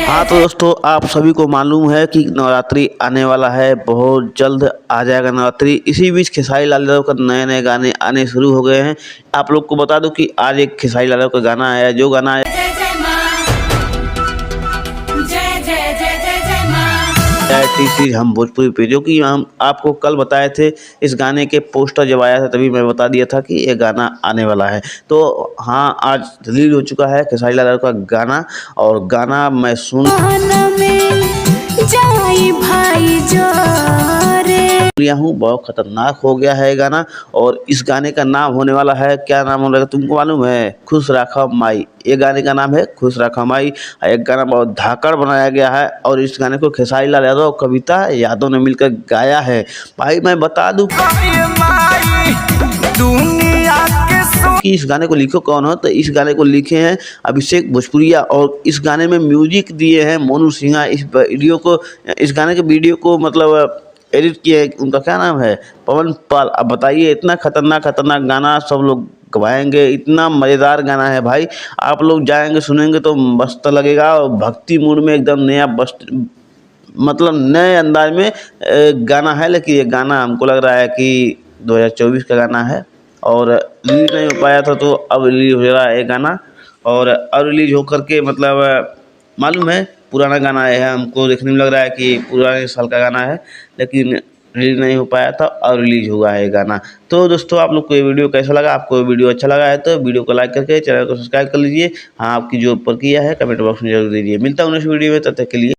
हाँ तो दोस्तों, आप सभी को मालूम है कि नवरात्रि आने वाला है, बहुत जल्द आ जाएगा नवरात्रि। इसी बीच खेसारी लाल यादव का नए नए गाने आने शुरू हो गए हैं। आप लोग को बता दूं कि आज एक खेसारी लाल यादव का गाना आया, जो गाना आया टी हम भोजपुरी पे, जो कि हम आपको कल बताए थे। इस गाने के पोस्टर जब आया था तभी मैं बता दिया था कि ये गाना आने वाला है। तो हाँ, आज रिलीज हो चुका है खेसारी लाल यादव का गाना, और गाना मैं सुन लिया हूँ। बहुत खतरनाक हो गया है गाना, और इस गाने का नाम होने वाला है, क्या नाम होने वाला तुमको मालूम है? खुश राखा माई। ये गाने का नाम है खुश राखा माई। एक गाना बहुत धाकड़ बनाया गया है, और इस गाने को खेसारी लाल यादव और कविता यादव ने मिलकर गाया है। भाई मैं बता दूं कि इस गाने को लिखो कौन हो, तो इस गाने को लिखे हैं अभिषेक भोजपुरिया, और इस गाने में म्यूजिक दिए हैं मोनू सिंहा। इस गाने के वीडियो को मतलब एडिट किया है, उनका क्या नाम है, पवन पाल। अब बताइए, इतना खतरनाक गाना सब लोग गवाएंगे, इतना मज़ेदार गाना है भाई। आप लोग जाएंगे सुनेंगे तो मस्त लगेगा, और भक्ति मूड में एकदम नया मतलब नए अंदाज में गाना है। लेकिन ये गाना हमको लग रहा है कि 2024 का गाना है, और रिलीज नहीं हो पाया था, तो अब रिलीज हो रहा है ये गाना। और अब रिलीज होकर के मतलब मालूम है पुराना गाना है, हमको देखने में लग रहा है कि पुराने साल का गाना है, लेकिन रिलीज नहीं हो पाया था और रिलीज हुआ है गाना। तो दोस्तों, आप लोग को ये वीडियो कैसा लगा? आपको वीडियो अच्छा लगा है तो वीडियो को लाइक करके चैनल को सब्सक्राइब कर लीजिए। हाँ, आपकी जो प्रक्रिया है कमेंट बॉक्स में जरूर दीजिए। मिलता हूँ नेक्स्ट वीडियो में, तब तक के लिए।